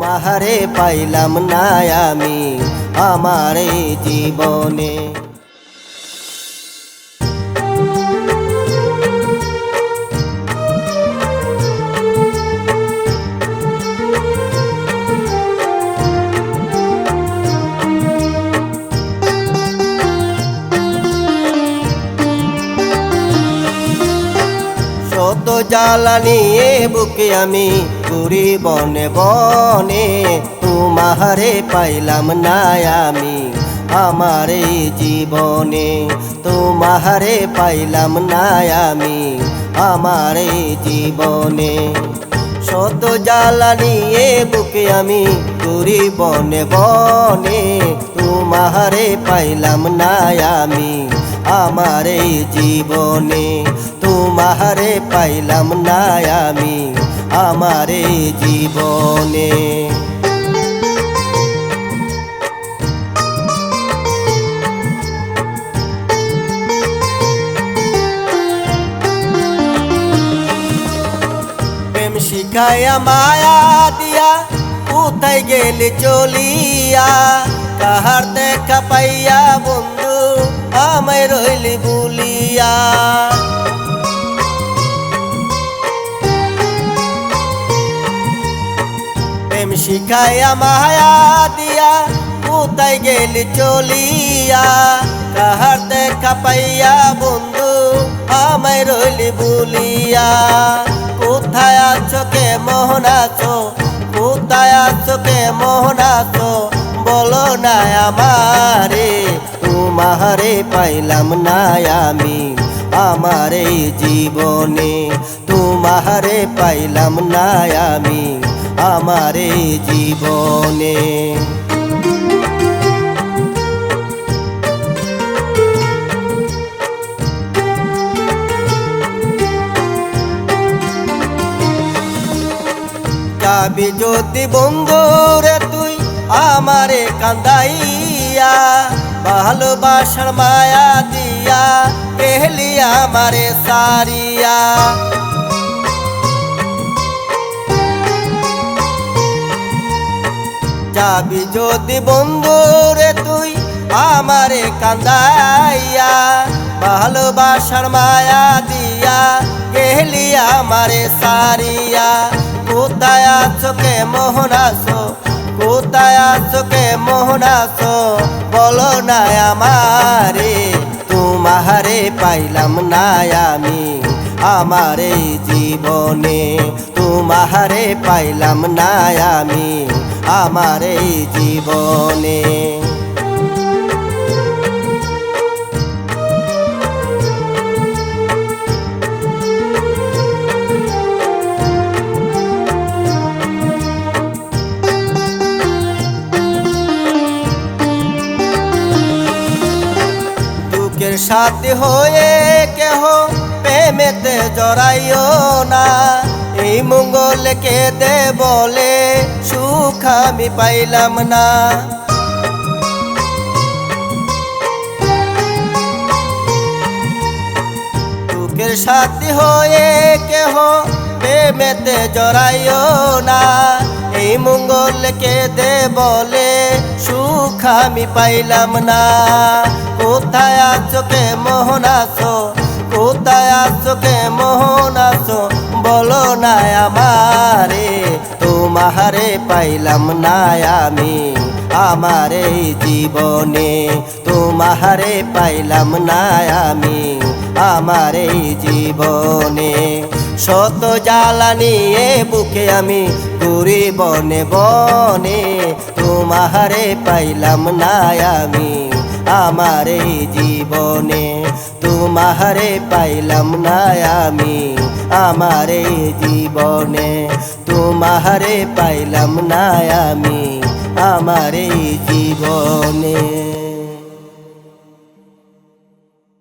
তোমারে পাইলাম না আমি আমার এই জীবনে। শত জ্বালা নিয়ে বুকে আমি ঘুরি বনে বনে, তোমারে পাইলাম না আমি আমার এই জীবনে। তোমারে পাইলাম না আমি আমার এই জীবনে। শত জ্বালা নিয়ে বুকে আমি ঘুরি বনে বনে, তোমারে পাইলাম না আমি আমার এই জীবনে। তোমারে পাইলাম না আমি আমার এই জীবনে। প্রেম শিখায়া মায়া দিয়া কোথায় গেলি চলিয়া, কাহার দেখা পাইয়া বন্ধু আমায় রইলি ভুলিয়া। প্রেম শিখায়া মায়া দিয়া কোথায় গেলি চলিয়া, কাহার দেখা পাইয়া বন্ধু আমায় রইলি ভুলিয়া। কোথায় আছো কেমন আছো, কোথায় আছো কেমন আছো বলো না আমারে। তোমারে পাইলাম না আমি আমার এই জীবনে। তোমারে পাইলাম না আমি আমার এই জীবনে। যাবি যদি বন্ধুরে তুই আমারে কান্দাইয়া, ভালোবাসার মায়া দিয়া এহলি আমারে সারিয়া। যাবি যদি বন্ধুরে তুই আমারে কান্দাইয়া, ভালোবাসার মায়া দিয়া এহলি আমারে সারিয়া। কোথায় আছো কেমন আছো, কোথায় আছো কেমন আছো বলো না আমারে। তোমারে পাইলাম না আমি আমার এই জীবনে। তোমারে পাইলাম না আমি আমার এই জীবনে। দুঃখের সাথী হয়ে কেহ প্রেমেতে জড়াইও না, এই মঙ্গল কেঁদে বলে সুখ আমি পাইলাম না। দুঃখের সাথী হয়ে কেহ প্রেমেতে জড়াইও না, এই মঙ্গল কেঁদে বলে সুখ আমি পাইলাম না। কোথায় আছো কেমন আছো, কোথায় আছো কেমন আছো বলো না আমারে। তোমারে পাইলাম না আমি আমার এই জীবনে। তোমারে পাইলাম না আমি আমার এই জীবনে। শত জ্বালা নিয়ে বুকে আমি ঘুরি বনে বনে, তোমারে পাইলাম না আমি আমার এই জীবনে। তোমারে পাইলাম না আমি আমার এই জীবনে। তোমারে পাইলাম না আমি আমার এই জীবনে।